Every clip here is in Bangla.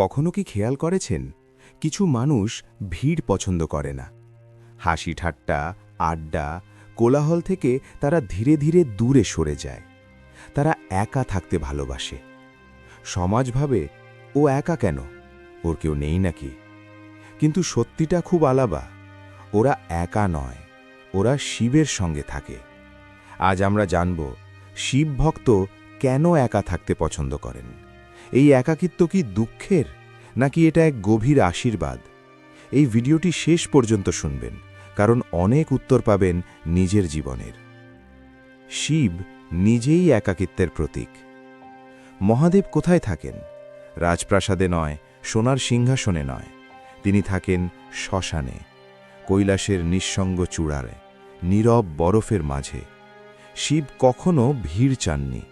কখনো কি খেয়াল করেছেন কিছু মানুষ ভিড় পছন্দ করে না? হাসি ঠাট্টা, আড্ডা, কোলাহল থেকে তারা ধীরে ধীরে দূরে সরে যায়। তারা একা থাকতে ভালোবাসে। সমাজ ভাবে, ও একা কেন, ওর কেউ নেই নাকি? কিন্তু সত্যিটা খুব আলাদা। ওরা একা নয়, ওরা শিবের সঙ্গে থাকে। আজ আমরা জানব শিব ভক্ত কেন একা থাকতে পছন্দ করেন। এই একাকিত্ব কি দুঃখের, নাকি এটা এক গভীর আশীর্বাদ? এই ভিডিওটি শেষ পর্যন্ত শুনবেন, কারণ অনেক উত্তর পাবেন নিজের জীবনের। শিব নিজেই একাকিত্বের প্রতীক। মহাদেব কোথায় থাকেন? রাজপ্রাসাদে নয়, সোনার সিংহাসনে নয়। তিনি থাকেন শ্মশানে, কৈলাসের নিঃসঙ্গ চূড়ায়, নীরব বরফের মাঝে। শিব কখনো ভিড় চাননি,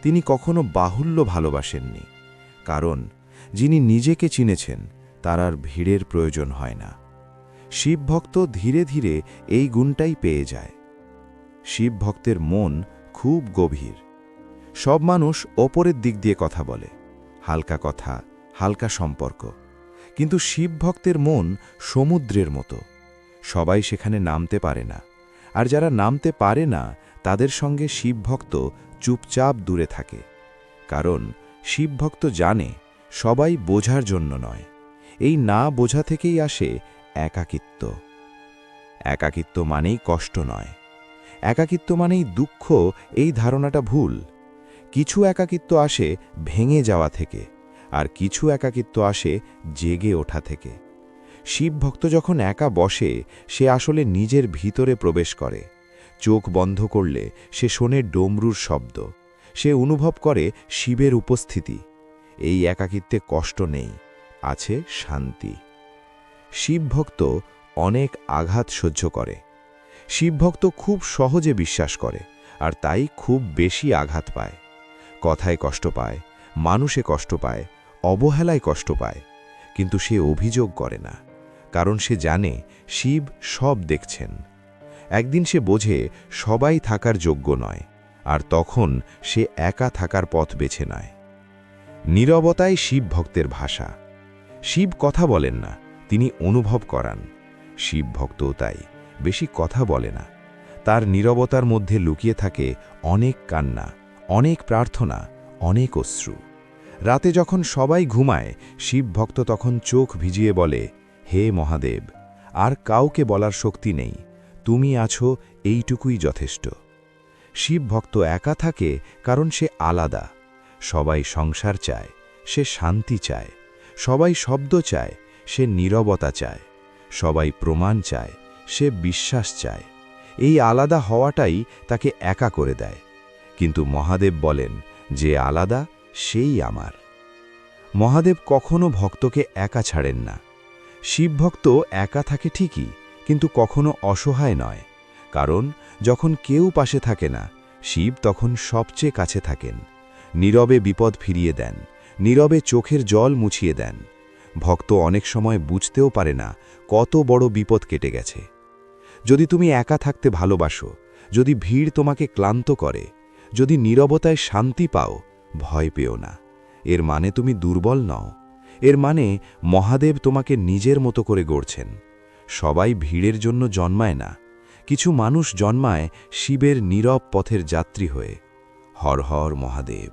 তিনি কখনো বাহুল্য ভালোবাসেননি। কারণ যিনি নিজেকে চিনেছেন তার আর ভিড়ের প্রয়োজন হয় না। শিব ভক্ত ধীরে ধীরে এই গুণটাই পেয়ে যায়। শিব ভক্তের মন খুব গভীর। সব মানুষ ওপরের দিক দিয়ে কথা বলে, হালকা কথা, হালকা সম্পর্ক। কিন্তু শিব ভক্তের মন সমুদ্রের মতো। সবাই সেখানে নামতে পারে না, আর যারা নামতে পারে না তাদের সঙ্গে শিব ভক্ত চুপচাপ দূরে থাকে। কারণ শিব ভক্ত জানে সবাই বোঝার জন্য নয়, এই না বোঝা থেকেই আসে একাকিত্ব। একাকিত্ব মানেই কষ্ট নয়, একাকিত্ব মানেই দুঃখ, এই ধারণাটা ভুল। কিছু একাকিত্ব আসে ভেঙে যাওয়া থেকে, আর কিছু একাকিত্ব আসে জেগে ওঠা থেকে। শিব ভক্ত যখন একা বসে, সে আসলে নিজের ভিতরে প্রবেশ করে। চোখ বন্ধ করলে সে শোনে ডমরুর শব্দ, সে অনুভব করে শিবের উপস্থিতি। এই একাকিত্বে কষ্ট নেই, আছে শান্তি। শিব ভক্ত অনেক আঘাত সহ্য করে। শিব ভক্ত খুব সহজে বিশ্বাস করে, আর তাই খুব বেশি আঘাত পায়। কথায় কষ্ট পায়, মানুষে কষ্ট পায়, অবহেলায় কষ্ট পায়। কিন্তু সে অভিযোগ করে না, কারণ সে জানে শিব সব দেখছেন। একদিন সে বোঝে সবাই থাকার যোগ্য নয়, আর তখন সে একা থাকার পথ বেছে নেয়। নীরবতাই শিব ভক্তের ভাষা। শিব কথা বলেন না, তিনি অনুভব করান। শিব ভক্তও তাই, বেশি কথা বলে না। তার নীরবতার মধ্যে লুকিয়ে থাকে অনেক কান্না, অনেক প্রার্থনা, অনেক অশ্রু। রাতে যখন সবাই ঘুমায়, শিব ভক্ত তখন চোখ ভিজিয়ে বলে, হে মহাদেব, আর কাউকে বলার শক্তি নেই, তুমি আছো, এইটুকুই যথেষ্ট। শিব ভক্ত একা থাকে কারণ সে আলাদা। সবাই সংসার চায়, সে শান্তি চায়। সবাই শব্দ চায়, সে নীরবতা চায়। সবাই প্রমাণ চায়, সে বিশ্বাস চায়। এই আলাদা হওয়াটাই তাকে একা করে দেয়। কিন্তু মহাদেব বলেন, যে আলাদা সেই আমার। মহাদেব কখনো ভক্তকে একা ছাড়েন না। শিব ভক্ত একা থাকে ঠিকই, কিন্তু কখনো অসহায় নয়। কারণ যখন কেউ পাশে থাকে না, শিব তখন সবচেয়ে কাছে থাকেন। নীরবে বিপদ ফিরিয়ে দেন, নীরবে চোখের জল মুছিয়ে দেন। ভক্ত অনেক সময় বুঝতেও পারে না কত বড় বিপদ কেটে গেছে। যদি তুমি একা থাকতে ভালোবাসো, যদি ভিড় তোমাকে ক্লান্ত করে, যদি নীরবতায় শান্তি পাও, ভয় পেও না। এর মানে তুমি দুর্বল নও। এর মানে মহাদেব তোমাকে নিজের মতো করে গড়ছেন। সবাই ভিড়ের জন্য জন্মায় না, কিছু মানুষ জন্মায় শিবের নীরব পথের যাত্রী হয়ে। হর হর মহাদেব।